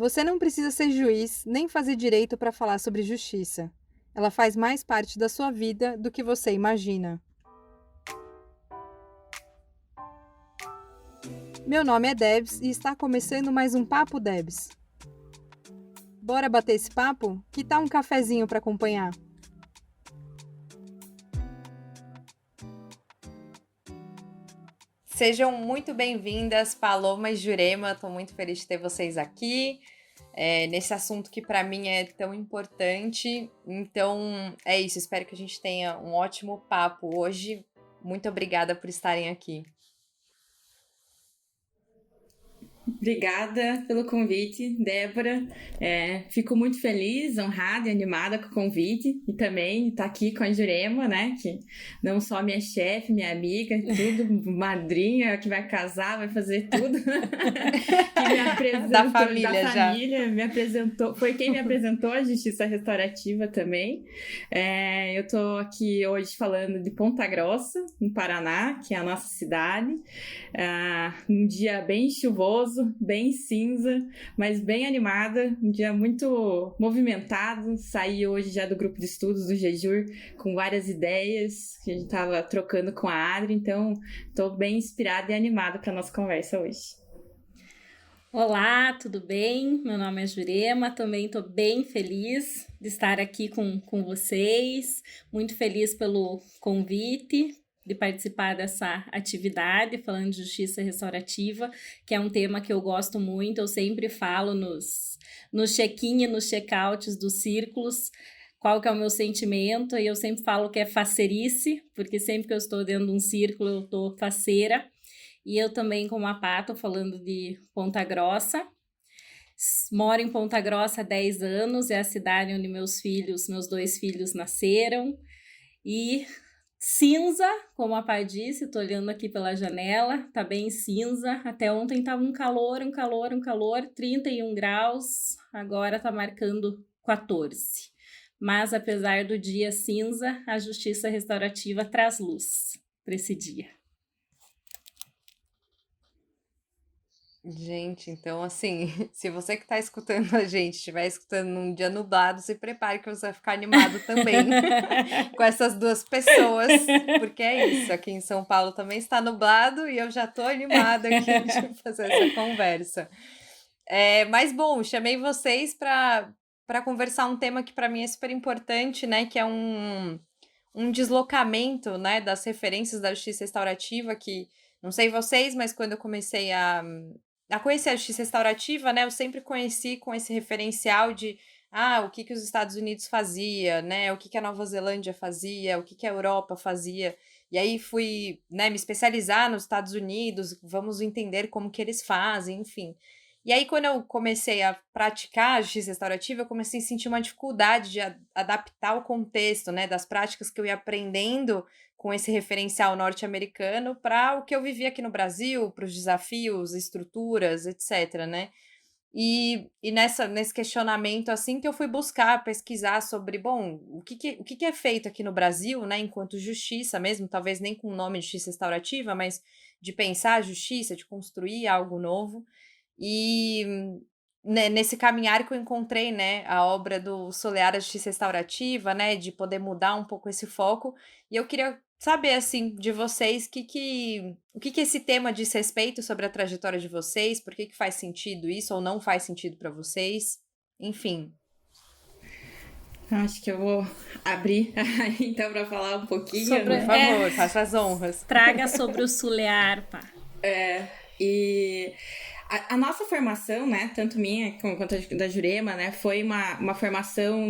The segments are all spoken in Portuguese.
Você não precisa ser juiz nem fazer direito para falar sobre justiça. Ela faz mais parte da sua vida do que você imagina. Meu nome é Debs e está começando mais um Papo Debs. Bora bater esse papo? Que tal um cafezinho para acompanhar? Sejam muito bem-vindas, Paloma e Jurema. Estou muito feliz de ter vocês aqui, nesse assunto que para mim é tão importante. Então, é isso. Espero que a gente tenha um ótimo papo hoje. Muito obrigada por estarem aqui. Obrigada pelo convite, Débora. Fico muito feliz, honrada e animada com o convite e também estar aqui com a Jurema, né? Que não só minha chefe, minha amiga, tudo, madrinha que vai casar, vai fazer tudo. Que me apresentou da família já. Me apresentou, foi quem me apresentou a Justiça Restaurativa também. Eu estou aqui hoje falando de Ponta Grossa, no Paraná, que é a nossa cidade. Um dia bem chuvoso, bem cinza, mas bem animada, um dia muito movimentado. Saí hoje já do grupo de estudos do Jejur com várias ideias que a gente estava trocando com a Adri, então estou bem inspirada e animada para a nossa conversa hoje. Olá, tudo bem? Meu nome é Jurema, também estou bem feliz de estar aqui com vocês, muito feliz pelo convite, de participar dessa atividade, falando de justiça restaurativa, que é um tema que eu gosto muito, eu sempre falo nos check-in e nos check-outs dos círculos, qual que é o meu sentimento, e eu sempre falo que é facerice, porque sempre que eu estou dentro de um círculo eu estou faceira, e eu também, como a Pá, estou falando de Ponta Grossa, moro em Ponta Grossa há 10 anos, é a cidade onde meus 2 filhos nasceram, e cinza, como a Pá disse, tô olhando aqui pela janela, tá bem cinza, até ontem tava um calor, 31 graus, agora tá marcando 14. Mas apesar do dia cinza, a justiça restaurativa traz luz para esse dia. Gente, então assim, se você que tá escutando a gente estiver escutando num dia nublado, se prepare que você vai ficar animado também com essas duas pessoas, porque é isso, aqui em São Paulo também está nublado e eu já tô animada aqui de fazer essa conversa. Mas bom, chamei vocês para conversar um tema que para mim é super importante, né, que é um deslocamento, né, das referências da justiça restaurativa, que não sei vocês, mas quando eu comecei a conhecer a justiça restaurativa, né, eu sempre conheci com esse referencial de o que os Estados Unidos fazia, né, o que a Nova Zelândia fazia, o que a Europa fazia, e aí fui, né, me especializar nos Estados Unidos, vamos entender como que eles fazem, enfim. E aí, quando eu comecei a praticar a justiça restaurativa, eu comecei a sentir uma dificuldade de adaptar o contexto, né, das práticas que eu ia aprendendo com esse referencial norte-americano para o que eu vivia aqui no Brasil, para os desafios, estruturas, etc, né? E nesse questionamento, assim, que eu fui buscar, pesquisar sobre, bom, o que é feito aqui no Brasil, né, enquanto justiça mesmo, talvez nem com o nome de justiça restaurativa, mas de pensar a justiça, de construir algo novo. E nesse caminhar que eu encontrei, né, a obra do Solear, a Justiça Restaurativa, né, de poder mudar um pouco esse foco. E eu queria saber, assim, de vocês, o que esse tema diz respeito sobre a trajetória de vocês, por que faz sentido isso ou não faz sentido para vocês, enfim. Acho que eu vou abrir então para falar um pouquinho. Por favor, faça as honras. Traga sobre o Solear, Pá. E a nossa formação, né, tanto minha quanto da Jurema, né, foi uma formação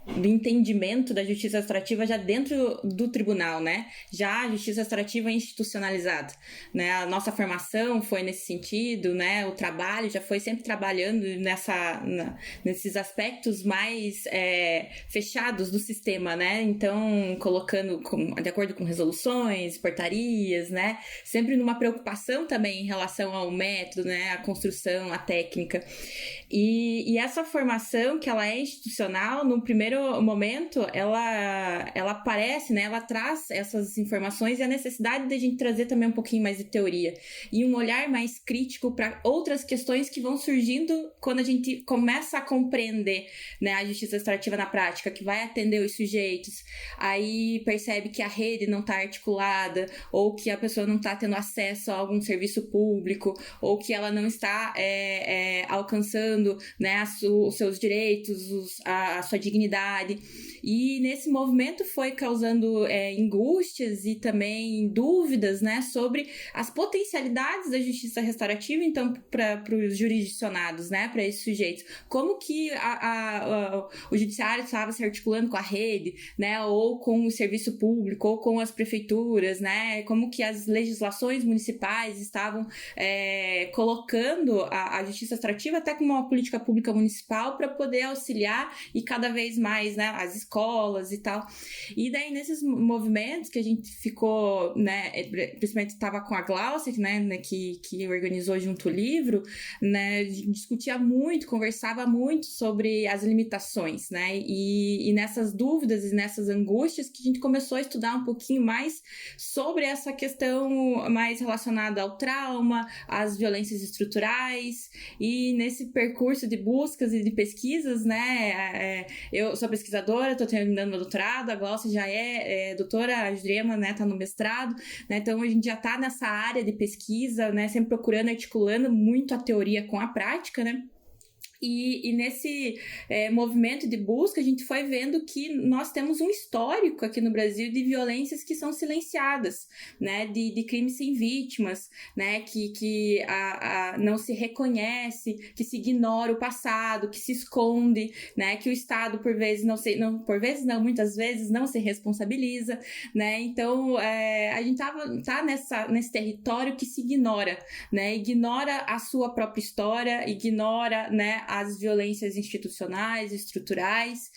do entendimento da justiça restaurativa já dentro do tribunal, né, já a justiça restaurativa institucionalizada, né, a nossa formação foi nesse sentido, né, o trabalho já foi sempre trabalhando nesses aspectos mais fechados do sistema, né, então colocando de acordo com resoluções, portarias, né, sempre numa preocupação também em relação ao método, né, a construção, a técnica. E essa formação, que ela é institucional, no primeiro momento, ela aparece, né, ela traz essas informações e a necessidade de a gente trazer também um pouquinho mais de teoria e um olhar mais crítico para outras questões que vão surgindo quando a gente começa a compreender, né, a justiça restaurativa na prática, que vai atender os sujeitos, aí percebe que a rede não está articulada, ou que a pessoa não está tendo acesso a algum serviço público, ou que ela não está alcançando, né, os seus direitos, a sua dignidade. E nesse movimento foi causando angústias e também dúvidas, né, sobre as potencialidades da justiça restaurativa, então, para os jurisdicionados, né, para esses sujeitos. Como que o judiciário estava se articulando com a rede, né, ou com o serviço público, ou com as prefeituras, né, como que as legislações municipais estavam colocando a justiça restaurativa até como uma política pública municipal para poder auxiliar e cada vez mais, né, as escolas e tal. E daí, nesses movimentos que a gente ficou, né, principalmente estava com a Glaucia, né, que organizou junto o livro, né, discutia muito, conversava muito sobre as limitações, né, e nessas dúvidas e nessas angústias que a gente começou a estudar um pouquinho mais sobre essa questão mais relacionada ao trauma, às violências estruturais, e nesse percurso de buscas e de pesquisas, né, eu sou pesquisadora, estou terminando meu doutorado, a Glaucia já é doutora, a Jurema, né, está no mestrado, né, então a gente já está nessa área de pesquisa, né, sempre procurando, articulando muito a teoria com a prática, né. E nesse movimento de busca, a gente foi vendo que nós temos um histórico aqui no Brasil de violências que são silenciadas, né, de crimes sem vítimas, né, que não se reconhece, que se ignora o passado, que se esconde, né, que o Estado, muitas vezes não se responsabiliza, né, então a gente tá nesse território que se ignora, né, ignora a sua própria história, ignora, né, as violências institucionais, estruturais,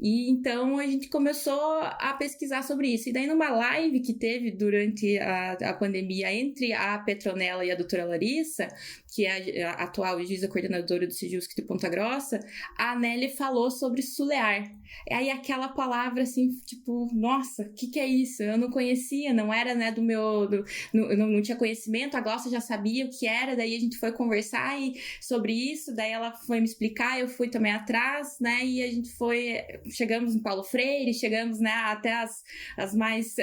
e então a gente começou a pesquisar sobre isso. E daí numa live que teve durante a pandemia entre a Petronella e a doutora Larissa, que é a atual juíza coordenadora do Sejusc de Ponta Grossa, a Nelly falou sobre sulear. Aí aquela palavra assim, tipo, nossa, o que é isso? Eu não conhecia, não era, né, não tinha conhecimento, a Glaucia já sabia o que era, daí a gente foi conversar sobre isso, daí ela foi me explicar, eu fui também atrás, né, e a gente chegamos em Paulo Freire, chegamos, né, até as mais,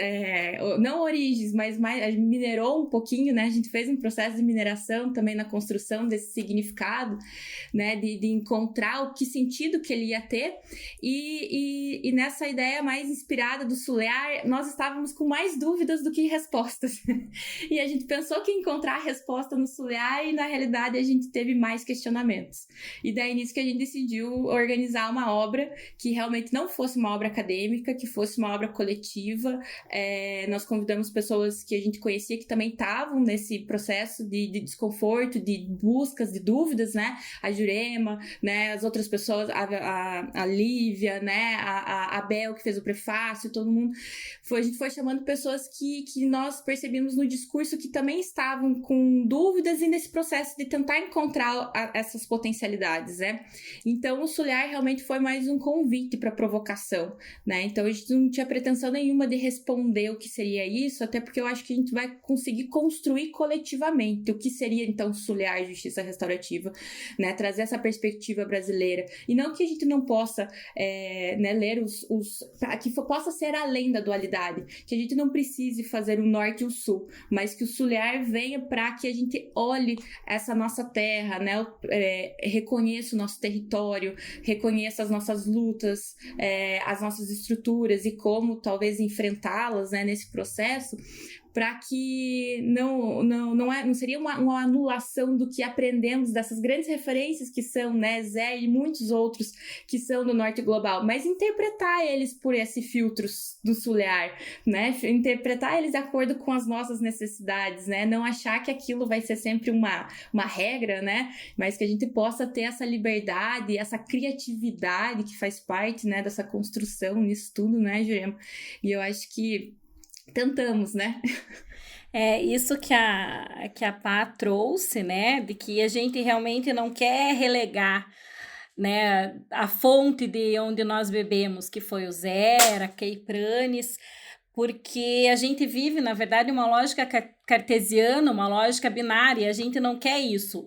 não origens, mas mais, minerou um pouquinho, né, a gente fez um processo de mineração também na construção desse significado, né, de encontrar o que sentido que ele ia ter, e nessa ideia mais inspirada do sulear, nós estávamos com mais dúvidas do que respostas, e a gente pensou que ia encontrar a resposta no sulear, e na realidade a gente teve mais questionamentos, e daí nisso que a gente decidiu organizar uma obra que realmente não fosse uma obra acadêmica, que fosse uma obra coletiva. Nós convidamos pessoas que a gente conhecia que também estavam nesse processo de desconforto, de buscas, de dúvidas, né? A Jurema, né? As outras pessoas, a Lívia, né? A Bel, que fez o prefácio, todo mundo. A gente foi chamando pessoas que nós percebemos no discurso que também estavam com dúvidas e nesse processo de tentar encontrar essas potencialidades, né? Então, o Sulear realmente foi mais um convite para provocação, né? Então, a gente não tinha pretensão nenhuma de responder o que seria isso, até porque eu acho que a gente vai conseguir construir coletivamente o que seria, então, Sulear Justiça Restaurativa, né? Trazer essa perspectiva brasileira. E não que a gente não possa né, ler que possa ser além da dualidade, que a gente não precise fazer o norte e o sul, mas que o Sulear venha para que a gente olhe essa nossa terra, né? Reconheça o nosso território, reconheça as nossas lutas, as nossas estruturas e como talvez enfrentá-las, né, nesse processo, para que não seria uma anulação do que aprendemos dessas grandes referências que são, né, Zé e muitos outros que são do norte global, mas interpretar eles por esse filtro do Sulear, né, interpretar eles de acordo com as nossas necessidades, né, não achar que aquilo vai ser sempre uma regra, né, mas que a gente possa ter essa liberdade, essa criatividade que faz parte, né, dessa construção nisso tudo, né, Jurema? E eu acho que tentamos, né? É isso que a Pá trouxe, né? De que a gente realmente não quer relegar, né, a fonte de onde nós bebemos, que foi o Zera, Keipranes, porque a gente vive, na verdade, uma lógica cartesiana, uma lógica binária, a gente não quer isso,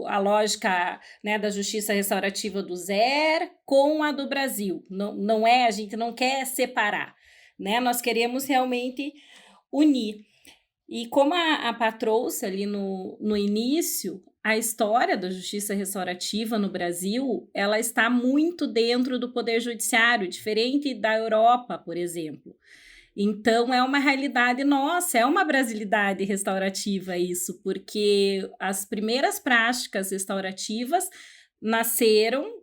a lógica, né, da justiça restaurativa do Zera com a do Brasil, não é, a gente não quer separar, né, nós queremos realmente unir. E como a Pá trouxe ali no início, a história da justiça restaurativa no Brasil, ela está muito dentro do poder judiciário, diferente da Europa, por exemplo. Então, é uma realidade nossa, é uma brasilidade restaurativa isso, porque as primeiras práticas restaurativas nasceram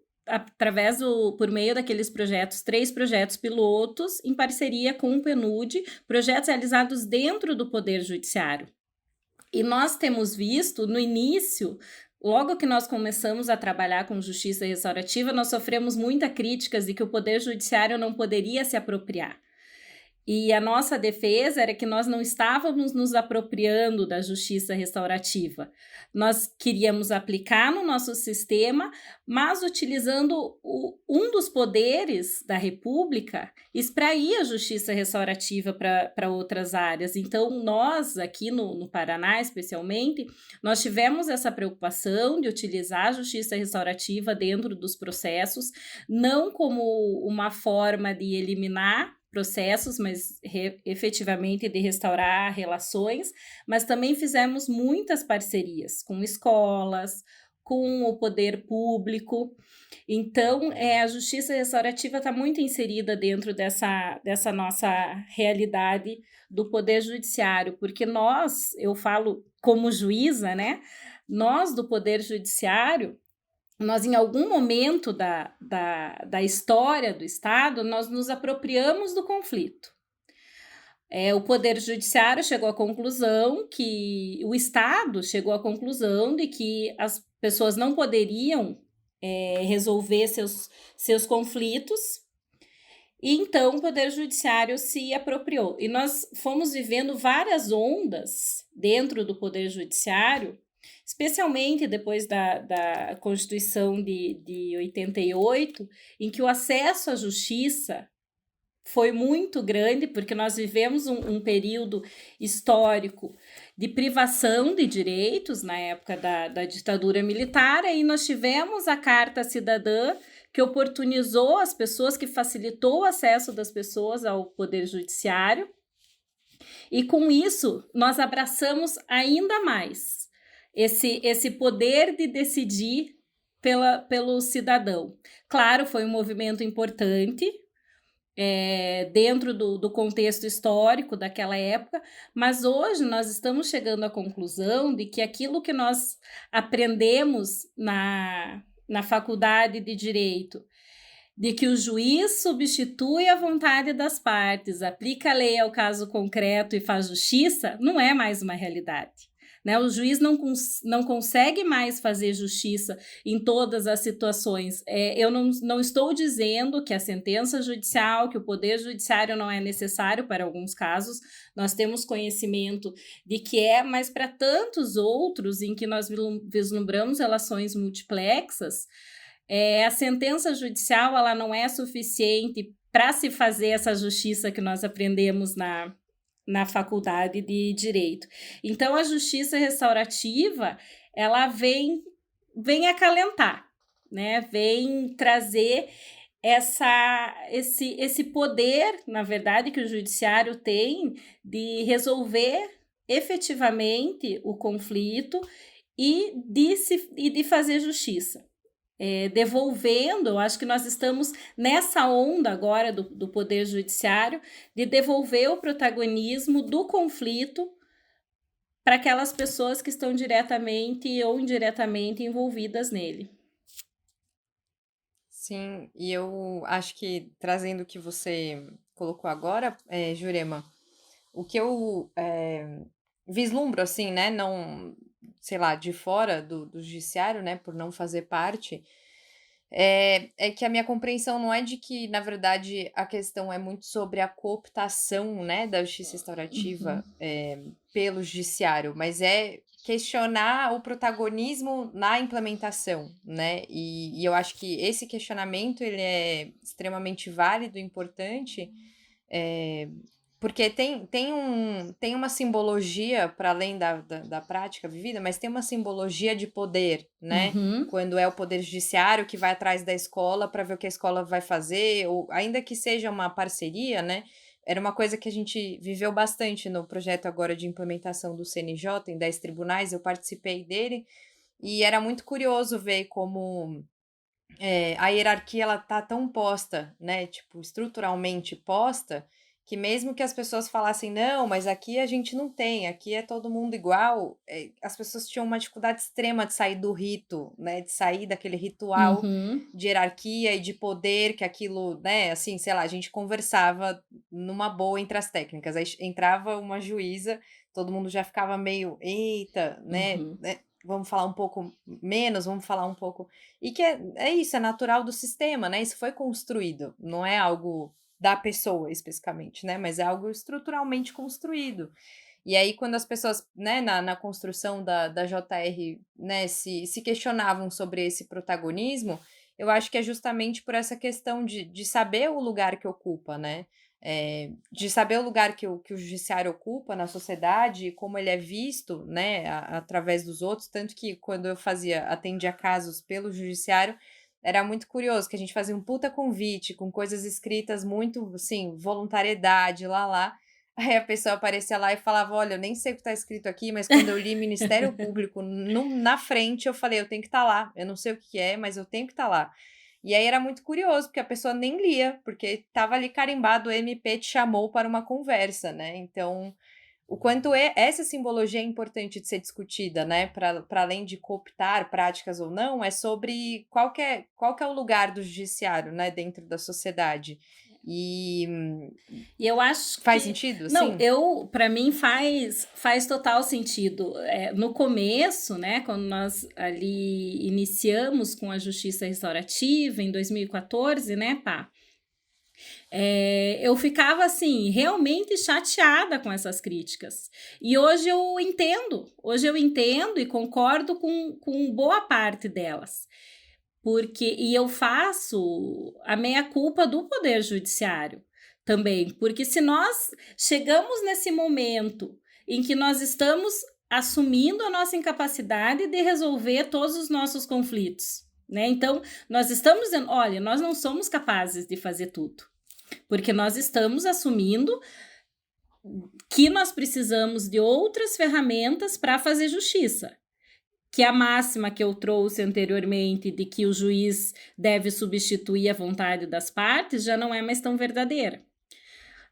por meio daqueles projetos, 3 projetos pilotos, em parceria com o PNUD, projetos realizados dentro do Poder Judiciário. E nós temos visto, no início, logo que nós começamos a trabalhar com justiça restaurativa, nós sofremos muitas críticas de que o Poder Judiciário não poderia se apropriar. E a nossa defesa era que nós não estávamos nos apropriando da justiça restaurativa. Nós queríamos aplicar no nosso sistema, mas utilizando um dos poderes da República, extrair a justiça restaurativa para outras áreas. Então, nós, aqui no Paraná, especialmente, nós tivemos essa preocupação de utilizar a justiça restaurativa dentro dos processos, não como uma forma de eliminar processos, mas efetivamente de restaurar relações, mas também fizemos muitas parcerias com escolas, com o poder público. Então, a justiça restaurativa está muito inserida dentro dessa nossa realidade do poder judiciário, porque nós, eu falo como juíza, né? Nós do poder judiciário, nós, em algum momento da história do Estado, nós nos apropriamos do conflito. O Poder Judiciário chegou à conclusão que o Estado chegou à conclusão de que as pessoas não poderiam resolver seus conflitos, e então o Poder Judiciário se apropriou. E nós fomos vivendo várias ondas dentro do Poder Judiciário, especialmente depois da Constituição de 88, em que o acesso à justiça foi muito grande, porque nós vivemos um período histórico de privação de direitos na época da ditadura militar, e nós tivemos a Carta Cidadã, que oportunizou as pessoas, que facilitou o acesso das pessoas ao Poder Judiciário, e com isso nós abraçamos ainda mais esse poder de decidir pelo cidadão. Claro, foi um movimento importante dentro do contexto histórico daquela época, mas hoje nós estamos chegando à conclusão de que aquilo que nós aprendemos na faculdade de Direito, de que o juiz substitui a vontade das partes, aplica a lei ao caso concreto e faz justiça, não é mais uma realidade. Né? O juiz não consegue mais fazer justiça em todas as situações. Eu não estou dizendo que a sentença judicial, que o poder judiciário não é necessário para alguns casos, nós temos conhecimento de que mas para tantos outros em que nós vislumbramos relações multiplexas, a sentença judicial ela não é suficiente para se fazer essa justiça que nós aprendemos na faculdade de Direito. Então, a justiça restaurativa, ela vem acalentar, né? Vem trazer esse poder, na verdade, que o judiciário tem de resolver efetivamente o conflito e de fazer justiça. Devolvendo, eu acho que nós estamos nessa onda agora do Poder Judiciário de devolver o protagonismo do conflito para aquelas pessoas que estão diretamente ou indiretamente envolvidas nele. Sim, e eu acho que, trazendo o que você colocou agora, Jurema, o que eu vislumbro, assim, né, não, sei lá, de fora do judiciário, né, por não fazer parte, É que a minha compreensão não é de que, na verdade, a questão é muito sobre a cooptação, né, da justiça restaurativa pelo judiciário, mas é questionar o protagonismo na implementação, né? E eu acho que esse questionamento ele é extremamente válido e importante, porque tem uma simbologia, para além da prática vivida, mas tem uma simbologia de poder, né? Quando é o poder judiciário que vai atrás da escola para ver o que a escola vai fazer, ou ainda que seja uma parceria, né? Era uma coisa que a gente viveu bastante no projeto agora de implementação do CNJ, em 10 tribunais, eu participei dele, e era muito curioso ver como a hierarquia ela tá tão posta, né? Tipo, estruturalmente posta, que mesmo que as pessoas falassem, não, mas aqui a gente não tem, aqui é todo mundo igual, as pessoas tinham uma dificuldade extrema de sair do rito, né? De sair daquele ritual de hierarquia e de poder, que aquilo, né? Assim, sei lá, a gente conversava numa boa entre as técnicas, aí entrava uma juíza, todo mundo já ficava meio, eita, né? Vamos falar um pouco menos, vamos falar um pouco. E que é isso, é natural do sistema, né? Isso foi construído, não é algo da pessoa especificamente, né? Mas é algo estruturalmente construído. E aí, quando as pessoas, né, na construção da JR, né, se questionavam sobre esse protagonismo, eu acho que é justamente por essa questão de saber o lugar que ocupa, né? De saber o lugar que o judiciário ocupa na sociedade, como ele é visto, né, através dos outros, tanto que quando eu atendia casos pelo judiciário, era muito curioso, que a gente fazia um puta convite, com coisas escritas muito, assim, voluntariedade, lá, aí a pessoa aparecia lá e falava, olha, eu nem sei o que tá escrito aqui, mas quando eu li Ministério Público na frente, eu falei, eu tenho que estar lá, eu não sei o que é, mas eu tenho que estar lá. E aí era muito curioso, porque a pessoa nem lia, porque estava ali carimbado, o MP te chamou para uma conversa, né? Então, o quanto essa simbologia é importante de ser discutida, né? Para além de cooptar práticas ou não, é sobre qual que é o lugar do judiciário, né? Dentro da sociedade. E eu acho faz que... sentido, Não, sim? para mim faz total sentido. No começo, né, quando nós ali iniciamos com a justiça restaurativa, em 2014, né, pá? Eu ficava assim, realmente chateada com essas críticas. E hoje eu entendo e concordo com boa parte delas. E eu faço a meia-culpa do Poder Judiciário também, porque se nós chegamos nesse momento em que nós estamos assumindo a nossa incapacidade de resolver todos os nossos conflitos, né? Então, nós estamos dizendo, olha, nós não somos capazes de fazer tudo, porque nós estamos assumindo que nós precisamos de outras ferramentas para fazer justiça. Que a máxima que eu trouxe anteriormente de que o juiz deve substituir a vontade das partes já não é mais tão verdadeira.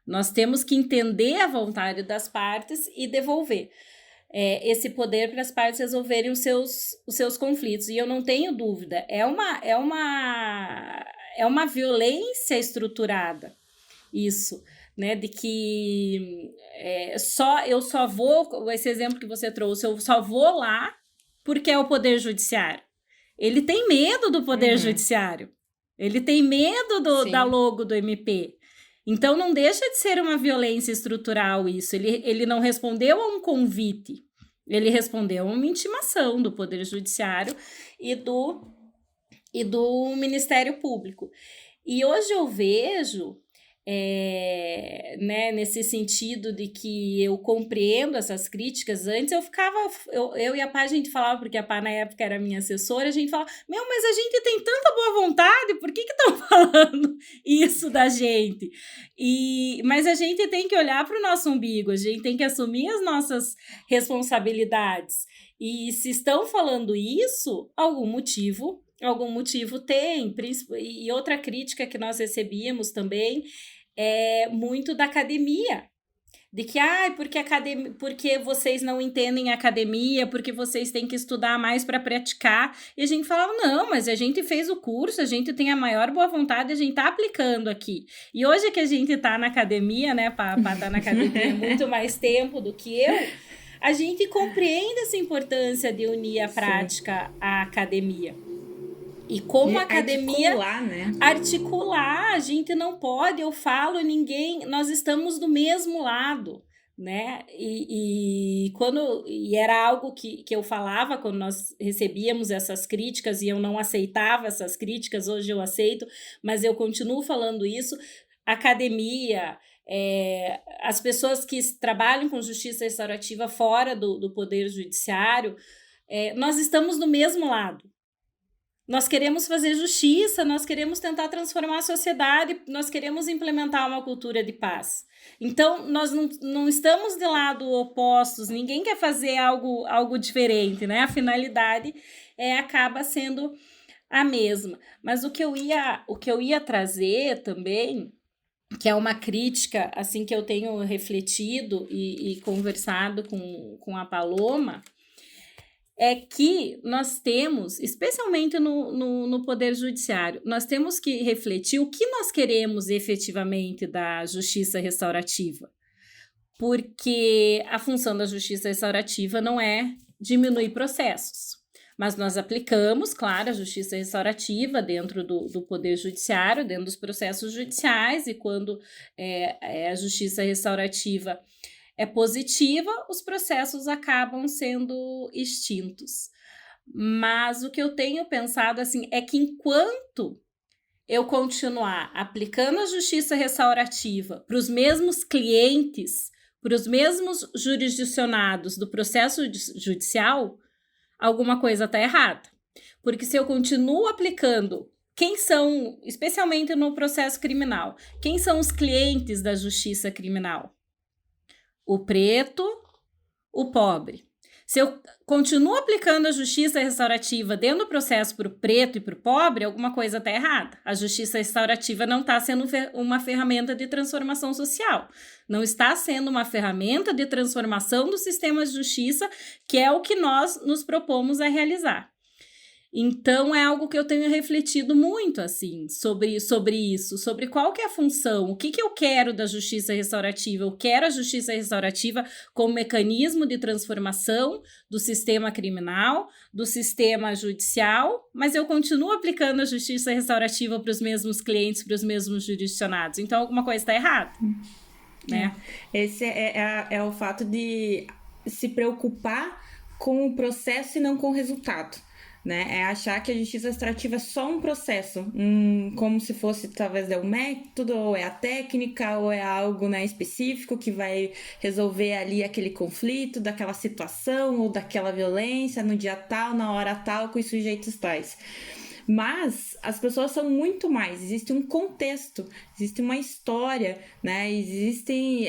Nós temos que entender a vontade das partes e devolver esse poder para as partes resolverem os seus conflitos. E eu não tenho dúvida, é uma violência estruturada isso, né? De que eu só vou, esse exemplo que você trouxe, eu só vou lá porque é o Poder Judiciário. Ele tem medo do Poder Judiciário. Ele tem medo da logo do MP. Então, não deixa de ser uma violência estrutural isso. Ele não respondeu a um convite. Ele respondeu a uma intimação do Poder Judiciário e do Ministério Público. E hoje eu vejo... né, nesse sentido de que eu compreendo essas críticas. Antes eu e a Pá, a gente falava, porque a Pá na época era minha assessora, a gente falava, mas a gente tem tanta boa vontade, por que estão falando isso da gente? Mas a gente tem que olhar para o nosso umbigo, a gente tem que assumir as nossas responsabilidades, e se estão falando isso, algum motivo tem. E outra crítica que nós recebíamos também é muito da academia, de que porque vocês não entendem a academia, porque vocês têm que estudar mais para praticar. E a gente falava, não, mas a gente fez o curso, a gente tem a maior boa vontade, a gente está aplicando aqui. E hoje que a gente está na academia, né, para estar na academia muito mais tempo do que eu, a gente compreende essa importância de unir a prática à academia. E como E a academia articular, né? articular, a gente não pode, eu falo, ninguém, nós estamos do mesmo lado, né? E era algo que eu falava quando nós recebíamos essas críticas e eu não aceitava essas críticas, hoje eu aceito, mas eu continuo falando isso. Academia, as pessoas que trabalham com justiça restaurativa fora do Poder Judiciário, nós estamos do mesmo lado. Nós queremos fazer justiça, nós queremos tentar transformar a sociedade, nós queremos implementar uma cultura de paz. Então, nós não estamos de lado opostos, ninguém quer fazer algo diferente, né? A finalidade acaba sendo a mesma. Mas o que eu ia trazer também, que é uma crítica assim que eu tenho refletido e conversado com a Paloma, é que nós temos, especialmente no Poder Judiciário, nós temos que refletir o que nós queremos efetivamente da justiça restaurativa. Porque a função da justiça restaurativa não é diminuir processos. Mas nós aplicamos, claro, a justiça restaurativa dentro do Poder Judiciário, dentro dos processos judiciais, e quando a justiça restaurativa é positiva, os processos acabam sendo extintos. Mas o que eu tenho pensado assim é que enquanto eu continuar aplicando a justiça restaurativa para os mesmos clientes, para os mesmos jurisdicionados do processo judicial, alguma coisa está errada. Porque se eu continuo aplicando, quem são, especialmente no processo criminal, quem são os clientes da justiça criminal? O preto, o pobre. Se eu continuo aplicando a justiça restaurativa dentro do processo para o preto e para o pobre, alguma coisa está errada. A justiça restaurativa não está sendo uma ferramenta de transformação social. Não está sendo uma ferramenta de transformação do sistema de justiça, que é o que nós nos propomos a realizar. Então, é algo que eu tenho refletido muito, assim, sobre isso, sobre qual que é a função, o que eu quero da justiça restaurativa. Eu quero a justiça restaurativa como mecanismo de transformação do sistema criminal, do sistema judicial, mas eu continuo aplicando a justiça restaurativa para os mesmos clientes, para os mesmos jurisdicionados. Então, alguma coisa está errada, né? Esse é o fato de se preocupar com o processo e não com o resultado. Né? É achar que a justiça restaurativa é só um processo, como se fosse talvez um método, ou é a técnica, ou é algo, né, específico que vai resolver ali aquele conflito, daquela situação ou daquela violência no dia tal, na hora tal, com os sujeitos tais. Mas as pessoas são muito mais, existe um contexto, existe uma história, né? Existem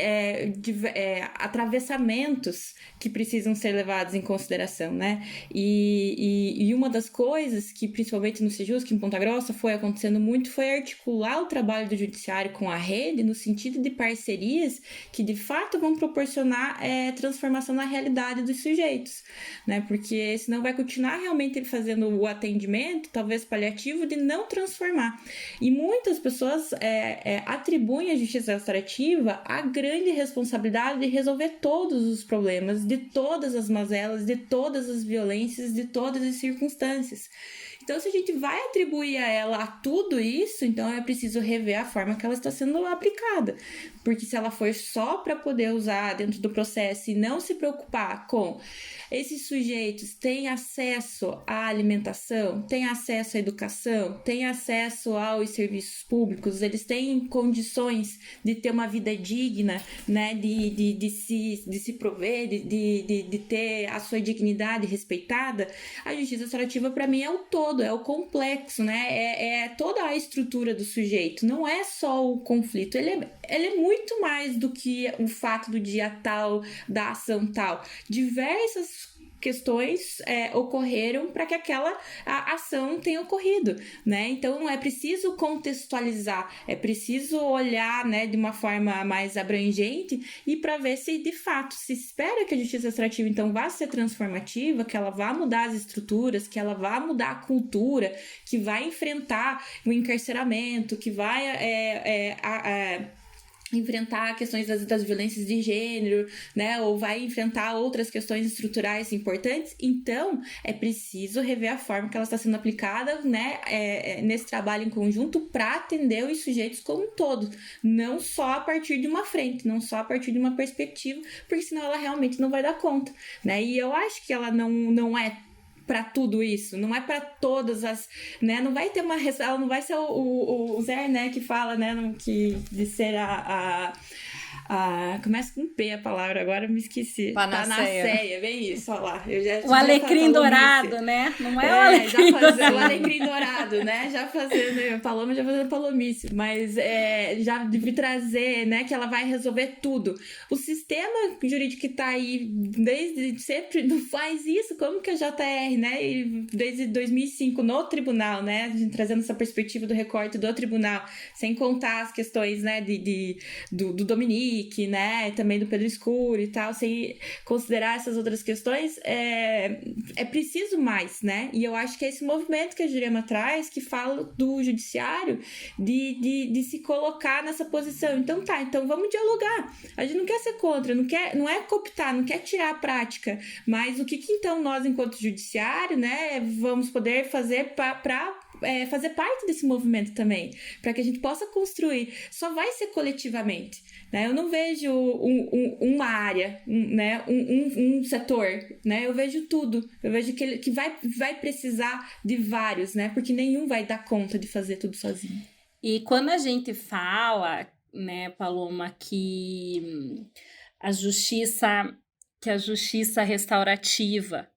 atravessamentos que precisam ser levados em consideração, né? E uma das coisas que, principalmente no Sejusc, em Ponta Grossa, foi acontecendo muito, foi articular o trabalho do judiciário com a rede, no sentido de parcerias que, de fato, vão proporcionar transformação na realidade dos sujeitos, né? Porque senão vai continuar realmente ele fazendo o atendimento, talvez paliativo, de não transformar. E muitas pessoas atribuem à justiça restaurativa a grande responsabilidade de resolver todos os problemas, de todas as mazelas, de todas as violências, de todas as circunstâncias. Então, se a gente vai atribuir a ela a tudo isso, então é preciso rever a forma que ela está sendo aplicada. Porque se ela for só para poder usar dentro do processo e não se preocupar com esses sujeitos têm acesso à alimentação, têm acesso à educação, têm acesso aos serviços públicos, eles têm condições de ter uma vida digna, né, de se prover, de ter a sua dignidade respeitada. A justiça restaurativa, para mim, é o todo, é o complexo, né? É toda a estrutura do sujeito, não é só o conflito, ele é muito mais do que o fato do dia tal, da ação tal. Diversas questões ocorreram para que aquela ação tenha ocorrido, né? Então é preciso contextualizar, é preciso olhar, né, de uma forma mais abrangente e para ver se de fato se espera que a justiça restaurativa então vá ser transformativa, que ela vá mudar as estruturas, que ela vá mudar a cultura, que vai enfrentar o encarceramento, que vai enfrentar questões das violências de gênero, né, ou vai enfrentar outras questões estruturais importantes, então é preciso rever a forma que ela está sendo aplicada, né, nesse trabalho em conjunto para atender os sujeitos como um todo, não só a partir de uma frente, não só a partir de uma perspectiva, porque senão ela realmente não vai dar conta, né, e eu acho que ela não é para tudo isso, não é para todas as, né, não vai ter uma, ela não vai ser o Zé, né, que fala, né, que de ser começa com P a palavra, agora eu me esqueci. Panaceia, bem isso, olha lá. O alecrim dourado, né? Não é o alecrim dourado. O alecrim dourado, né? Já fazendo palomice, mas já de trazer, né, que ela vai resolver tudo. O sistema jurídico que tá aí desde sempre não faz isso, como que a JR, né, e desde 2005 no tribunal, né, trazendo essa perspectiva do recorte do tribunal, sem contar as questões, né, do Dominique, né, também do Pedro Escuro e tal, sem considerar essas outras questões, é preciso mais, né, e eu acho que é esse movimento que a Jurema traz, que fala do judiciário, de se colocar nessa posição, então vamos dialogar, a gente não quer ser contra, não é cooptar, não quer tirar a prática, mas o que então nós, enquanto judiciário, né, vamos poder fazer para fazer parte desse movimento também, para que a gente possa construir, só vai ser coletivamente, né? Eu não vejo uma área, né? um setor, né? Eu vejo tudo, eu vejo que vai precisar de vários, né? Porque nenhum vai dar conta de fazer tudo sozinho. E quando a gente fala, né, Paloma, que a justiça restaurativa,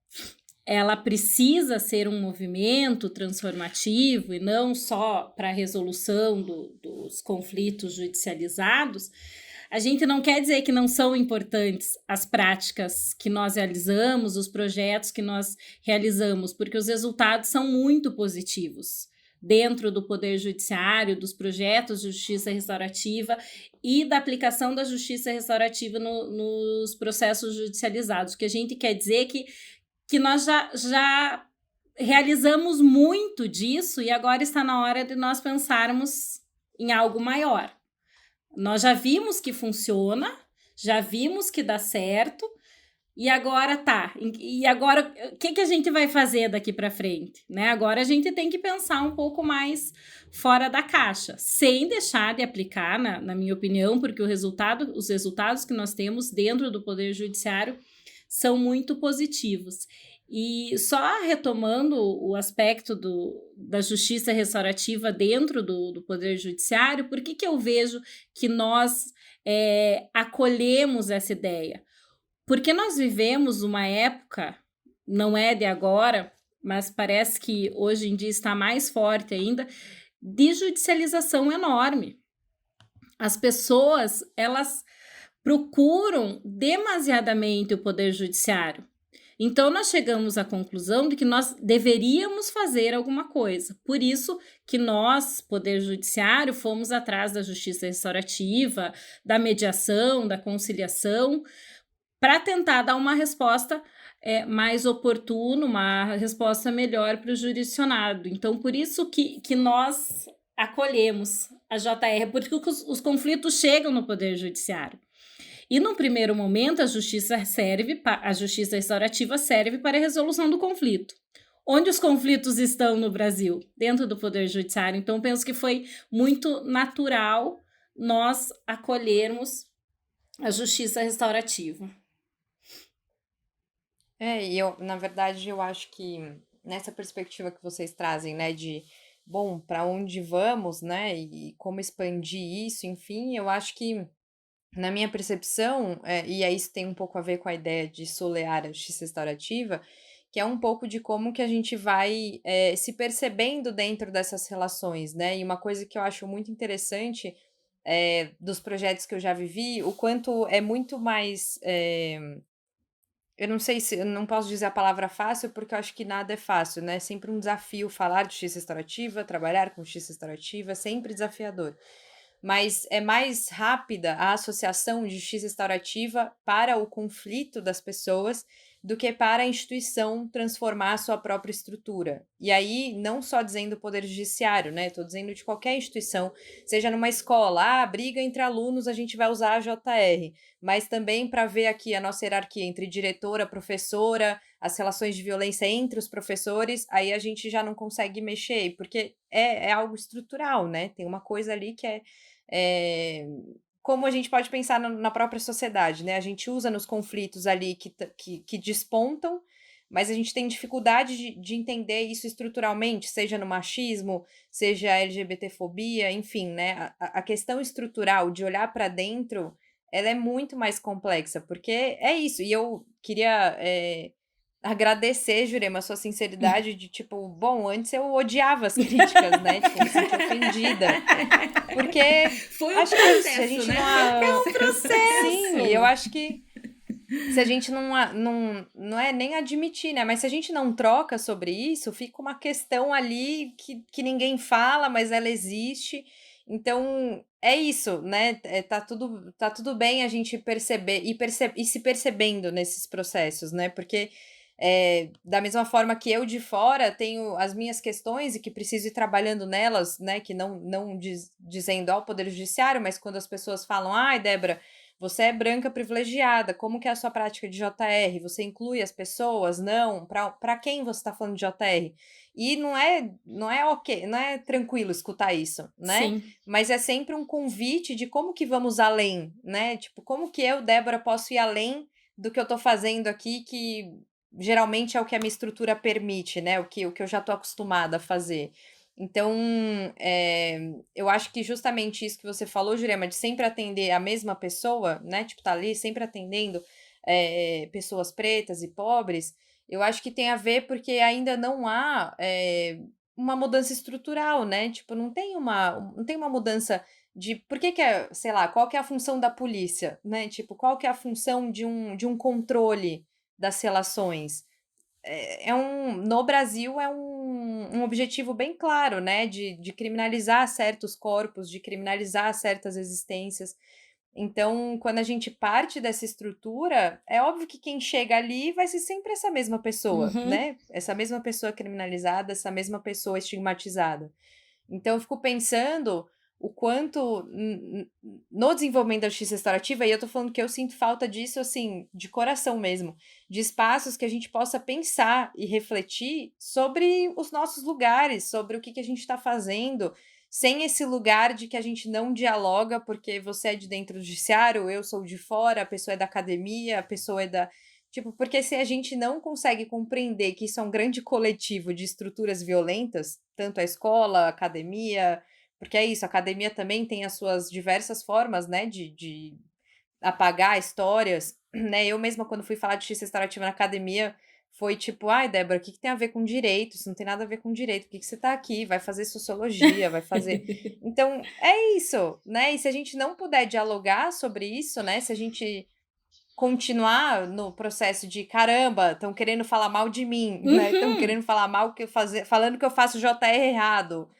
ela precisa ser um movimento transformativo e não só para a resolução dos conflitos judicializados, a gente não quer dizer que não são importantes as práticas que nós realizamos, os projetos que nós realizamos, porque os resultados são muito positivos dentro do Poder Judiciário, dos projetos de justiça restaurativa e da aplicação da justiça restaurativa nos processos judicializados. O que a gente quer dizer é que nós já realizamos muito disso e agora está na hora de nós pensarmos em algo maior. Nós já vimos que funciona, já vimos que dá certo, e agora E agora, o que a gente vai fazer daqui para frente? Né? Agora a gente tem que pensar um pouco mais fora da caixa, sem deixar de aplicar, na minha opinião, porque os resultados que nós temos dentro do Poder Judiciário são muito positivos. E só retomando o aspecto da justiça restaurativa dentro do Poder Judiciário, por que eu vejo que nós acolhemos essa ideia? Porque nós vivemos uma época, não é de agora, mas parece que hoje em dia está mais forte ainda, de judicialização enorme. As pessoas, elas procuram demasiadamente o Poder Judiciário. Então, nós chegamos à conclusão de que nós deveríamos fazer alguma coisa. Por isso que nós, Poder Judiciário, fomos atrás da justiça restaurativa, da mediação, da conciliação, para tentar dar uma resposta mais oportuna, uma resposta melhor para o jurisdicionado. Então, por isso que nós acolhemos a JR, porque os conflitos chegam no Poder Judiciário. E, num primeiro momento, a justiça restaurativa serve para a resolução do conflito. Onde os conflitos estão no Brasil? Dentro do Poder Judiciário. Então, penso que foi muito natural nós acolhermos a justiça restaurativa. E na verdade, eu acho que nessa perspectiva que vocês trazem, né, de, bom, para onde vamos, né, e como expandir isso, enfim, eu acho que na minha percepção, e aí isso tem um pouco a ver com a ideia de solear a justiça restaurativa, que é um pouco de como que a gente vai se percebendo dentro dessas relações, né? E uma coisa que eu acho muito interessante dos projetos que eu já vivi, o quanto é muito mais... eu não sei se... Eu não posso dizer a palavra fácil, porque eu acho que nada é fácil, né? É sempre um desafio falar de justiça restaurativa, trabalhar com justiça restaurativa, é sempre desafiador. Mas é mais rápida a associação de justiça restaurativa para o conflito das pessoas do que para a instituição transformar a sua própria estrutura. E aí, não só dizendo o Poder Judiciário, né? Estou dizendo de qualquer instituição, seja numa escola, briga entre alunos, a gente vai usar a JR, mas também para ver aqui a nossa hierarquia entre diretora, professora, as relações de violência entre os professores, aí a gente já não consegue mexer, porque é algo estrutural, né? Tem uma coisa ali que é como a gente pode pensar na própria sociedade, né? A gente usa nos conflitos ali que despontam, mas a gente tem dificuldade de entender isso estruturalmente, seja no machismo, seja a LGBTfobia, enfim, né? A questão estrutural de olhar para dentro, ela é muito mais complexa, porque é isso. E eu queria agradecer, Jurema, a sua sinceridade de tipo, bom, antes eu odiava as críticas, né? Tipo, me sentia ofendida. Porque Foi um acho que é isso, se a processo, gente né? não. Foi um processo. Sim, eu acho que se a gente não é nem admitir, né? Mas se a gente não troca sobre isso, fica uma questão ali que ninguém fala, mas ela existe. Então, é isso, né? Tá tudo bem a gente perceber e se percebendo nesses processos, né? Porque da mesma forma que eu de fora tenho as minhas questões e que preciso ir trabalhando nelas, né? Que não dizendo ao Poder Judiciário, mas quando as pessoas falam, ai, Débora, você é branca privilegiada, como que é a sua prática de JR? Você inclui as pessoas? Não? Para quem você está falando de JR? E não é ok, não é tranquilo escutar isso, né? Sim. Mas é sempre um convite de como que vamos além, né? Tipo, como que eu, Débora, posso ir além do que eu tô fazendo aqui, que geralmente é o que a minha estrutura permite, né? O que eu já tô acostumada a fazer. Então, eu acho que justamente isso que você falou, Jurema, de sempre atender a mesma pessoa, né? Tipo, tá ali sempre atendendo pessoas pretas e pobres, eu acho que tem a ver porque ainda não há uma mudança estrutural, né? Tipo, não tem uma mudança de por que sei lá, qual que é a função da polícia, né? Tipo, qual que é a função de um controle das relações? No Brasil é um objetivo bem claro, né, de criminalizar certos corpos, de criminalizar certas existências. Então, quando a gente parte dessa estrutura, é óbvio que quem chega ali vai ser sempre essa mesma pessoa, né? Essa mesma pessoa criminalizada, essa mesma pessoa estigmatizada. Então, eu fico pensando o quanto no desenvolvimento da justiça restaurativa, e eu tô falando que eu sinto falta disso, assim, de coração mesmo, de espaços que a gente possa pensar e refletir sobre os nossos lugares, sobre o que a gente está fazendo, sem esse lugar de que a gente não dialoga, porque você é de dentro do judiciário, eu sou de fora, a pessoa é da academia, a pessoa é da. Tipo, porque se a gente não consegue compreender que isso é um grande coletivo de estruturas violentas, tanto a escola, a academia, porque é isso, a academia também tem as suas diversas formas, né, de apagar histórias, né? Eu mesma, quando fui falar de justiça restaurativa na academia, foi tipo, ai, Débora, o que tem a ver com direito? Isso não tem nada a ver com direito. Por que você tá aqui? Vai fazer sociologia, vai fazer. Então, é isso, né? E se a gente não puder dialogar sobre isso, né? Se a gente continuar no processo de caramba, estão querendo falar mal de mim, né? Estão querendo falar mal falando que eu faço JR errado.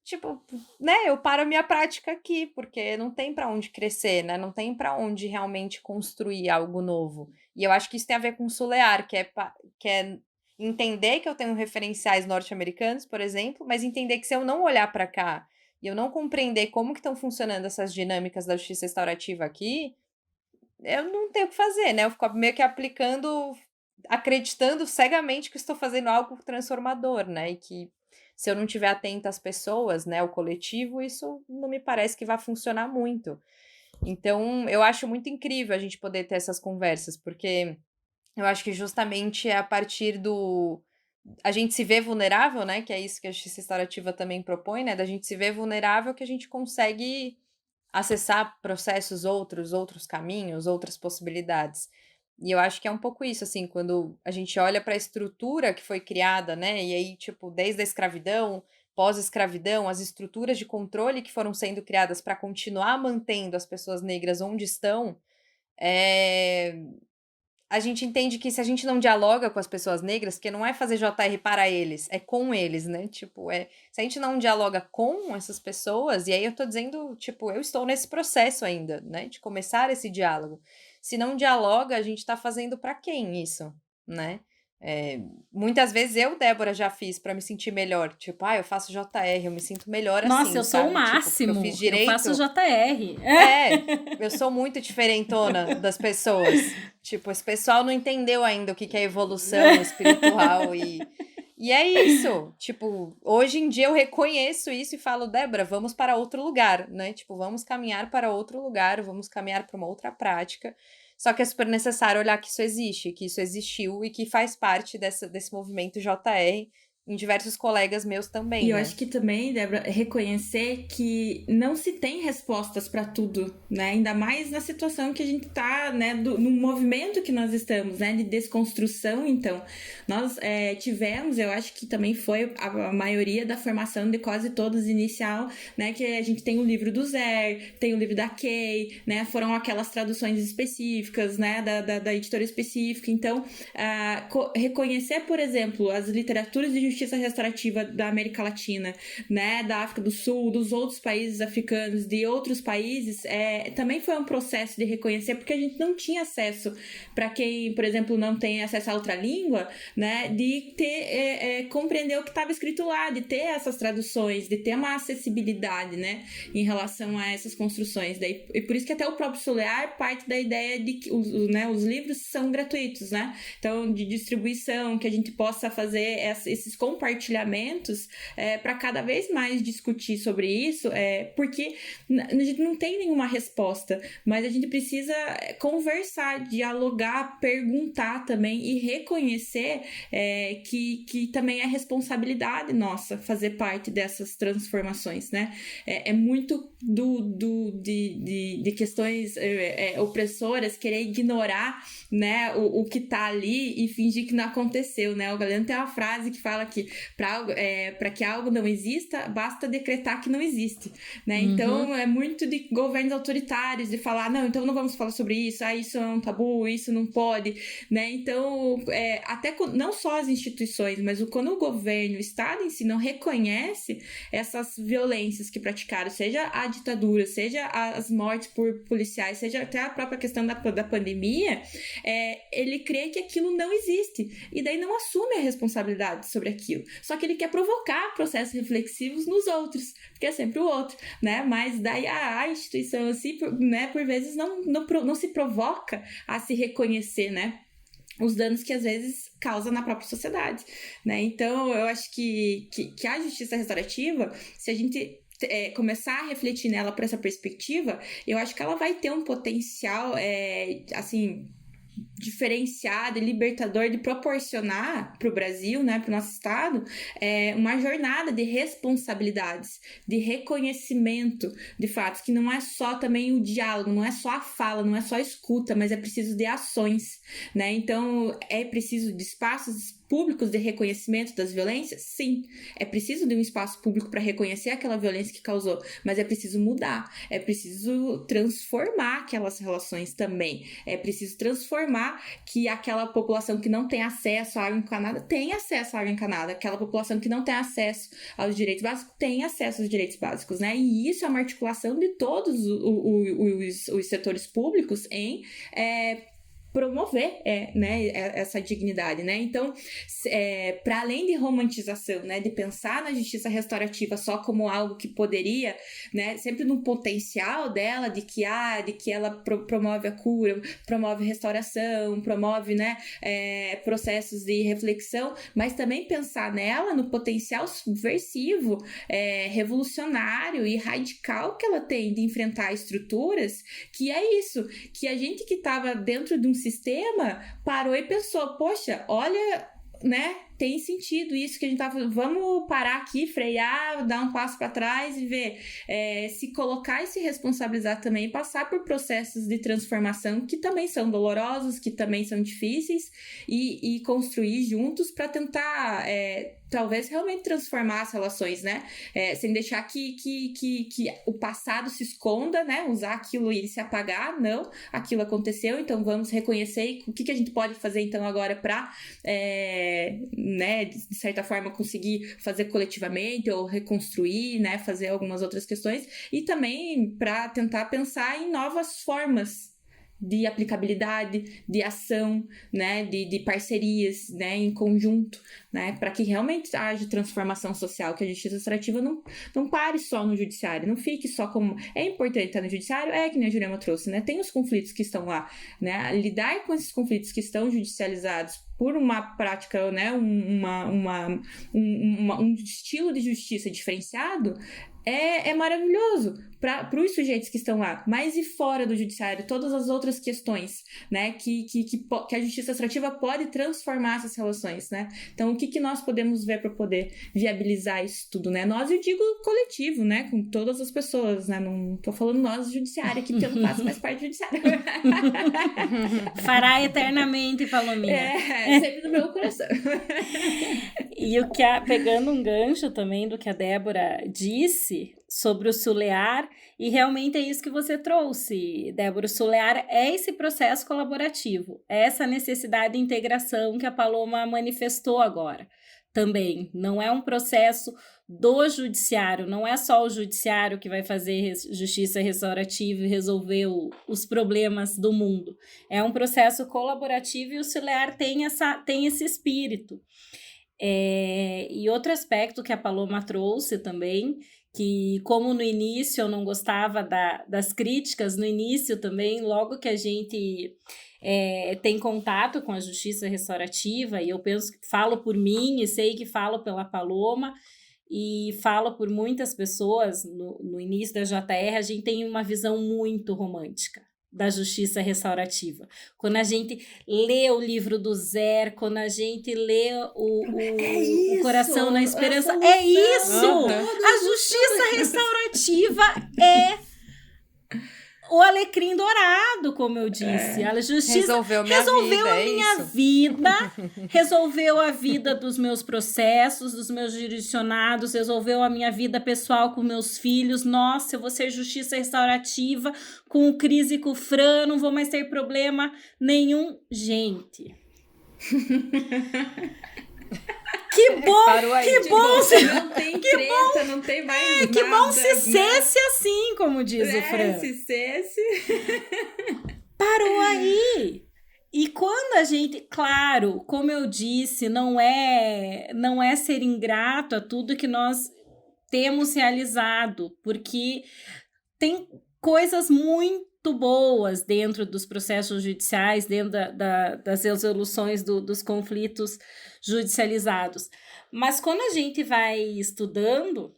Tipo, né, eu paro a minha prática aqui, porque não tem para onde crescer, né? Não tem para onde realmente construir algo novo. E eu acho que isso tem a ver com o Sulear, que é entender que eu tenho referenciais norte-americanos, por exemplo, mas entender que se eu não olhar para cá e eu não compreender como que estão funcionando essas dinâmicas da justiça restaurativa aqui, eu não tenho o que fazer, né? Eu fico meio que acreditando cegamente que estou fazendo algo transformador, né? E que se eu não estiver atenta às pessoas, né, ao coletivo, isso não me parece que vai funcionar muito. Então, eu acho muito incrível a gente poder ter essas conversas, porque eu acho que justamente é a partir do a gente se vê vulnerável, né, que é isso que a justiça restaurativa também propõe, né, da gente se ver vulnerável que a gente consegue acessar processos outros caminhos, outras possibilidades. E eu acho que é um pouco isso, assim, quando a gente olha para a estrutura que foi criada, né? E aí, tipo, desde a escravidão, pós-escravidão, as estruturas de controle que foram sendo criadas para continuar mantendo as pessoas negras onde estão, a gente entende que se a gente não dialoga com as pessoas negras, que não é fazer JR para eles, é com eles, né? Tipo, se a gente não dialoga com essas pessoas, e aí eu tô dizendo, tipo, eu estou nesse processo ainda, né? De começar esse diálogo. Se não dialoga, a gente tá fazendo para quem isso? né? Muitas vezes eu, Débora, já fiz pra me sentir melhor. Tipo, eu faço JR, eu me sinto melhor Nossa, assim, eu sou o sabe? Tipo, porque eu máximo. fiz Eu faço direito. JR. Eu sou muito diferentona das pessoas. Tipo, esse pessoal não entendeu ainda o que que é evolução espiritual e é isso. Tipo, hoje em dia eu reconheço isso e falo, Débora, vamos para outro lugar, né? Tipo, vamos caminhar para outro lugar, vamos caminhar para uma outra prática. Só que é super necessário olhar que isso existe, que isso existiu e que faz parte desse movimento JR em diversos colegas meus E também, eu né? acho que também, Débora, reconhecer que não se tem respostas para tudo, né? Ainda mais na situação que a gente tá, né? No movimento que nós estamos, né? De desconstrução, então. Nós tivemos, eu acho que também foi a maioria da formação de quase todos inicial, né? Que a gente tem o livro do Zer, tem o livro da Kay, né? Foram aquelas traduções específicas, né? Da editora específica. Então, reconhecer, por exemplo, as literaturas de justiça restaurativa da América Latina, né, da África do Sul, dos outros países africanos, de outros países, também foi um processo de reconhecer, porque a gente não tinha acesso, para quem, por exemplo, não tem acesso à outra língua, né, de ter, compreender o que estava escrito lá, de ter essas traduções, de ter uma acessibilidade, né, em relação a essas construções. Daí, e por isso que até o próprio Solear parte da ideia de que os livros são gratuitos, né, então de distribuição, que a gente possa fazer esses compartilhamentos para cada vez mais discutir sobre isso, porque a gente não tem nenhuma resposta, mas a gente precisa conversar, dialogar, perguntar também e reconhecer que também é responsabilidade nossa fazer parte dessas transformações, né? É muito de questões opressoras querer ignorar, né, o que tá ali e fingir que não aconteceu, né? O Galeno tem uma frase que fala que para que algo não exista, basta decretar que não existe, né? Então, é muito de governos autoritários, de falar, não, então não vamos falar sobre isso, isso é um tabu, isso não pode, né? Então, até não só as instituições, mas quando o governo, o Estado em si não reconhece essas violências que praticaram, seja a ditadura, seja as mortes por policiais, seja até a própria questão da pandemia, ele crê que aquilo não existe, e daí não assume a responsabilidade sobre aquilo. Só que ele quer provocar processos reflexivos nos outros, porque é sempre o outro, né? Mas daí a instituição assim, né, por vezes não se provoca a se reconhecer, né, os danos que às vezes causa na própria sociedade, né? Então eu acho que a justiça restaurativa, se a gente começar a refletir nela por essa perspectiva, eu acho que ela vai ter um potencial assim, diferenciado e libertador de proporcionar para o Brasil, né, para o nosso estado, uma jornada de responsabilidades, de reconhecimento de fatos, que não é só também o diálogo, não é só a fala, não é só a escuta, mas é preciso de ações, né? Então, é preciso de espaços públicos de reconhecimento das violências? Sim, é preciso de um espaço público para reconhecer aquela violência que causou, mas é preciso mudar, é preciso transformar aquelas relações também, é preciso transformar que aquela população que não tem acesso à água encanada tenha acesso à água encanada, aquela população que não tem acesso aos direitos básicos tenha acesso aos direitos básicos, né? E isso é uma articulação de todos os setores públicos em promover né, essa dignidade, né? Então, para além de romantização, né, de pensar na justiça restaurativa só como algo que poderia, né, sempre no potencial dela de que ela promove a cura, promove restauração, promove, né, processos de reflexão, mas também pensar nela no potencial subversivo, revolucionário e radical que ela tem de enfrentar estruturas, que é isso, que a gente que estava dentro de um sistema parou e pensou, poxa, olha, né, tem sentido isso que a gente tá fazendo, vamos parar aqui, frear, dar um passo para trás e ver, se colocar e se responsabilizar também, passar por processos de transformação que também são dolorosos, que também são difíceis e construir juntos para tentar talvez realmente transformar as relações, né? Sem deixar que o passado se esconda, né? Usar aquilo e se apagar, não, aquilo aconteceu, então vamos reconhecer o que a gente pode fazer então agora para né, de certa forma conseguir fazer coletivamente ou reconstruir, né, fazer algumas outras questões, e também para tentar pensar em novas formas de aplicabilidade, de ação, né, de parcerias, né, em conjunto, né, para que realmente haja transformação social, que a justiça restaurativa não pare só no judiciário, não fique só como... É importante estar no judiciário, que nem a Jurema trouxe, né, tem os conflitos que estão lá, né, lidar com esses conflitos que estão judicializados por uma prática, né, um estilo de justiça diferenciado, é maravilhoso para os sujeitos que estão lá, mas e fora do judiciário, todas as outras questões, né, que a justiça restaurativa pode transformar essas relações, né? Então, o que nós podemos ver para poder viabilizar isso tudo, né? Nós, eu digo coletivo, né, com todas as pessoas, né? Não tô falando nós, judiciário aqui, porque eu não faço mais parte do judiciário. Fará eternamente, Palominha. Sempre no meu coração. E pegando um gancho também do que a Débora disse sobre o SULEAR, e realmente é isso que você trouxe, Débora. O SULEAR é esse processo colaborativo, é essa necessidade de integração que a Paloma manifestou agora também. Não é um processo do judiciário, não é só o judiciário que vai fazer justiça restaurativa e resolver os problemas do mundo. É um processo colaborativo e o SULEAR tem esse espírito. E outro aspecto que a Paloma trouxe também, que como no início eu não gostava das críticas, no início também, logo que a gente tem contato com a justiça restaurativa, e eu penso que falo por mim e sei que falo pela Paloma, e falo por muitas pessoas, no início da JR, a gente tem uma visão muito romântica da justiça restaurativa. Quando a gente lê o livro do Zé, quando a gente lê o Coração na Esperança, é isso! A justiça restaurativa é o alecrim dourado, como eu disse. A justiça resolveu minha vida, resolveu a vida dos meus processos, dos meus jurisdicionados, resolveu a minha vida pessoal com meus filhos. Nossa, eu vou ser justiça restaurativa com o Cris e com o Fran, não vou mais ter problema nenhum. Gente... Que bom, que bom se... Não tem treta, não tem mais nada. Que bom se cesse assim, como diz o Fran. Se cesse. Parou aí. E quando a gente, claro, como eu disse, não é ser ingrato a tudo que nós temos realizado, porque tem coisas muito boas dentro dos processos judiciais, dentro das resoluções dos conflitos judicializados. Mas quando a gente vai estudando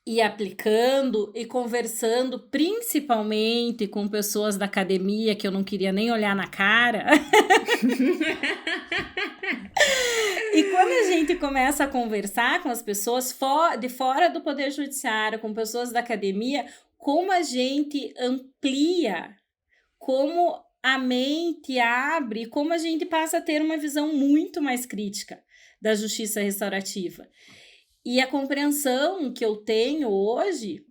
e aplicando e conversando, principalmente com pessoas da academia, que eu não queria nem olhar na cara... E quando a gente começa a conversar com as pessoas de fora do Poder Judiciário, com pessoas da academia, como a gente amplia, como a mente abre, como a gente passa a ter uma visão muito mais crítica da justiça restaurativa. E a compreensão que eu tenho hoje,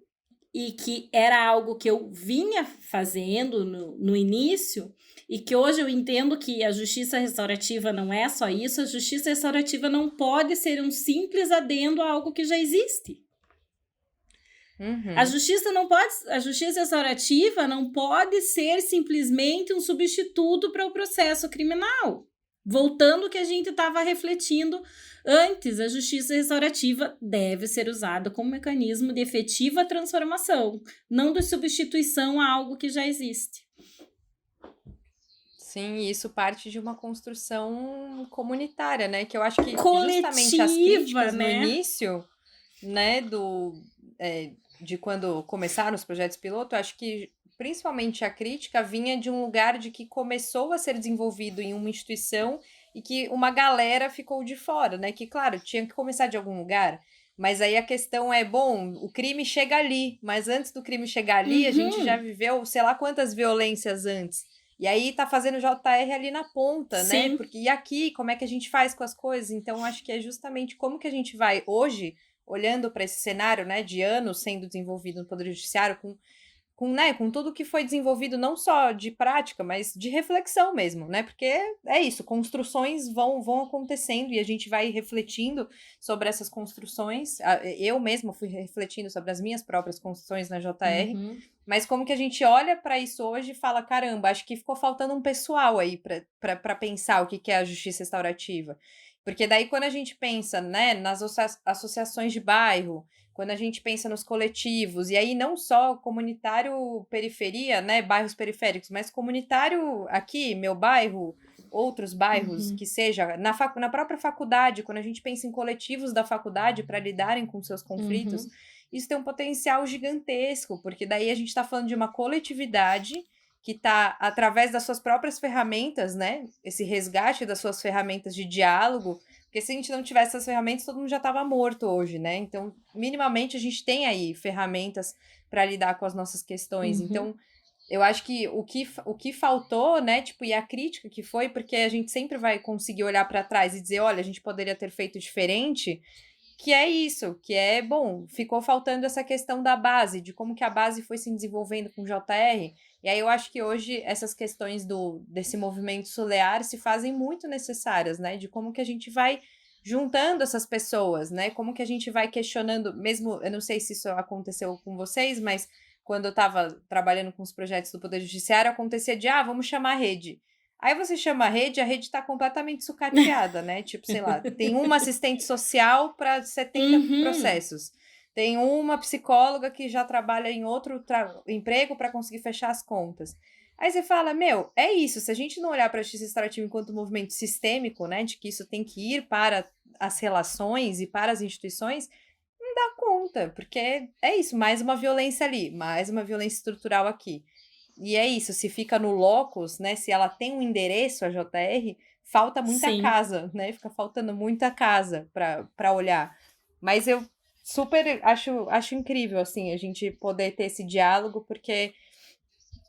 e que era algo que eu vinha fazendo no início, e que hoje eu entendo que a justiça restaurativa não é só isso, a justiça restaurativa não pode ser um simples adendo a algo que já existe. Uhum. A justiça restaurativa não pode ser simplesmente um substituto para o processo criminal. Voltando ao que a gente estava refletindo antes, a justiça restaurativa deve ser usada como mecanismo de efetiva transformação, não de substituição a algo que já existe. Sim, isso parte de uma construção comunitária, né? Que eu acho que coletiva, justamente as críticas né? no início, né, de quando começaram os projetos piloto, eu acho que principalmente a crítica vinha de um lugar de que começou a ser desenvolvido em uma instituição e que uma galera ficou de fora, né? Que, claro, tinha que começar de algum lugar, mas aí a questão é, bom, o crime chega ali, mas antes do crime chegar ali, a gente já viveu sei lá quantas violências antes. E aí tá fazendo JR ali na ponta, Sim. né? Porque e aqui, como é que a gente faz com as coisas? Então, acho que é justamente como que a gente vai hoje, olhando para esse cenário, né, de anos sendo desenvolvido no Poder Judiciário, com com tudo que foi desenvolvido, não só de prática, mas de reflexão mesmo, né? Porque é isso, construções vão acontecendo e a gente vai refletindo sobre essas construções. Eu mesma fui refletindo sobre as minhas próprias construções na JR, mas como que a gente olha para isso hoje e fala, caramba, acho que ficou faltando um pessoal aí para pensar o que é a justiça restaurativa. Porque daí quando a gente pensa, né, nas associações de bairro, quando a gente pensa nos coletivos, e aí não só comunitário periferia, né, bairros periféricos, mas comunitário aqui, meu bairro, outros bairros, que seja, na própria faculdade, quando a gente pensa em coletivos da faculdade para lidarem com seus conflitos, isso tem um potencial gigantesco, porque daí a gente está falando de uma coletividade que está, através das suas próprias ferramentas, né, esse resgate das suas ferramentas de diálogo, porque se a gente não tivesse essas ferramentas, todo mundo já estava morto hoje, né? Então, minimamente, a gente tem aí ferramentas para lidar com as nossas questões. Então, eu acho que o que faltou, né? Tipo, e a crítica que foi, porque a gente sempre vai conseguir olhar para trás e dizer, olha, a gente poderia ter feito diferente, que é isso, que é, bom, ficou faltando essa questão da base, de como que a base foi se desenvolvendo com o JR. E aí eu acho que hoje essas questões desse movimento Solear se fazem muito necessárias, né? De como que a gente vai juntando essas pessoas, né? Como que a gente vai questionando, mesmo, eu não sei se isso aconteceu com vocês, mas quando eu estava trabalhando com os projetos do Poder Judiciário, acontecia de, vamos chamar a rede. Aí você chama a rede está completamente sucateada, né? Tipo, sei lá, tem uma assistente social para 70 processos. Tem uma psicóloga que já trabalha em outro emprego para conseguir fechar as contas. Aí você fala, é isso, se a gente não olhar para a justiça restaurativa enquanto movimento sistêmico, né, de que isso tem que ir para as relações e para as instituições, não dá conta, porque é isso, mais uma violência ali, mais uma violência estrutural aqui. E é isso, se fica no locus, né, se ela tem um endereço, a JR, falta muita casa, né, fica faltando muita casa para olhar. Mas eu super acho incrível, assim, a gente poder ter esse diálogo, porque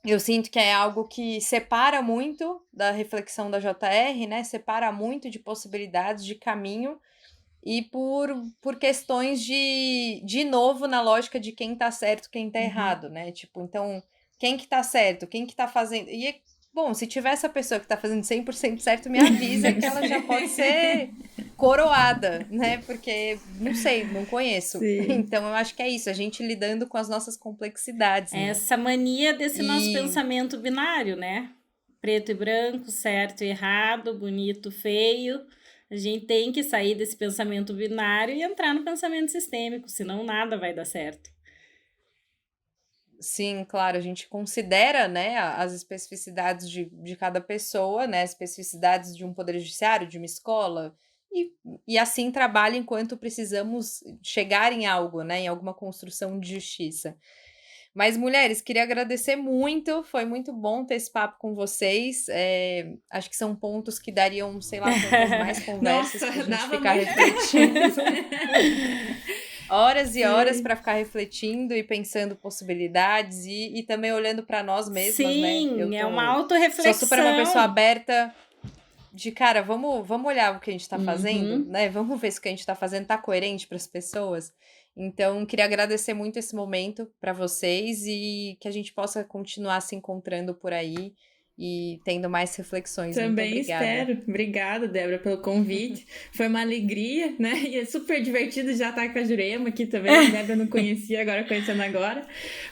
eu sinto que é algo que separa muito da reflexão da JR, né? Separa muito de possibilidades de caminho e por questões de novo, na lógica de quem tá certo, quem tá errado, né? Tipo, então, quem que tá certo? Quem que tá fazendo... E, bom, se tiver essa pessoa que tá fazendo 100% certo, me avisa que ela já pode ser coroada, né? Porque, não sei, não conheço. Sim. Então, eu acho que é isso, a gente lidando com as nossas complexidades, né? Essa mania desse nosso pensamento binário, né? Preto e branco, certo e errado, bonito, feio. A gente tem que sair desse pensamento binário e entrar no pensamento sistêmico, senão nada vai dar certo. Sim, claro, a gente considera, né, as especificidades de cada pessoa, né, as especificidades de um poder judiciário, de uma escola, e assim trabalha enquanto precisamos chegar em algo, né, em alguma construção de justiça. Mas, mulheres, queria agradecer muito, foi muito bom ter esse papo com vocês, acho que são pontos que dariam, sei lá, quantas mais conversas pra gente ficar refletindo. Horas e horas para ficar refletindo e pensando possibilidades e também olhando para nós mesmas, né? Sim, é uma autorreflexão. Sou super uma pessoa aberta de, cara, vamos olhar o que a gente tá fazendo, né? Vamos ver se o que a gente tá fazendo tá coerente para as pessoas. Então, queria agradecer muito esse momento para vocês e que a gente possa continuar se encontrando por aí e tendo mais reflexões. Também muito obrigada. espero. Obrigada, Débora, pelo convite. Foi uma alegria, né? E é super divertido já estar com a Jurema aqui também. A Débora não conhecia, agora conhecendo agora.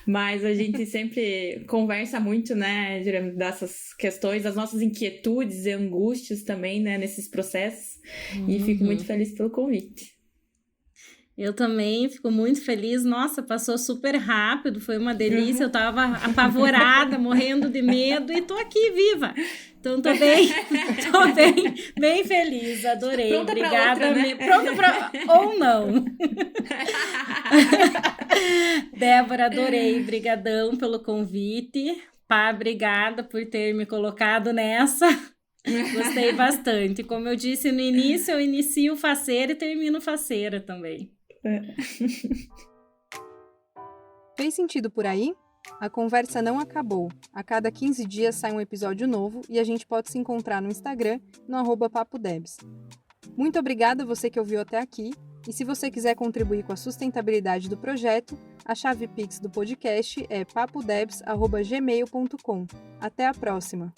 Mas a gente sempre conversa muito, né, Jurema, dessas questões, das nossas inquietudes e angústias também, né, nesses processos. E fico muito feliz pelo convite. Eu também fico muito feliz. Nossa, passou super rápido, foi uma delícia. Eu tava apavorada, morrendo de medo e tô aqui viva. Então tô bem feliz, adorei. Pronta. Obrigada. Pra outra, né? Pronta pra ou não. Débora, adorei. Brigadão pelo convite. Pá, obrigada por ter me colocado nessa. Gostei bastante. Como eu disse no início, eu inicio faceira e termino faceira também. Fez sentido por aí? A conversa não acabou. A cada 15 dias sai um episódio novo e a gente pode se encontrar no Instagram, no @papodebs. Muito obrigada a você que ouviu até aqui E se você quiser contribuir com a sustentabilidade do projeto, a chave Pix do podcast é papodebs@gmail.com. Até a próxima!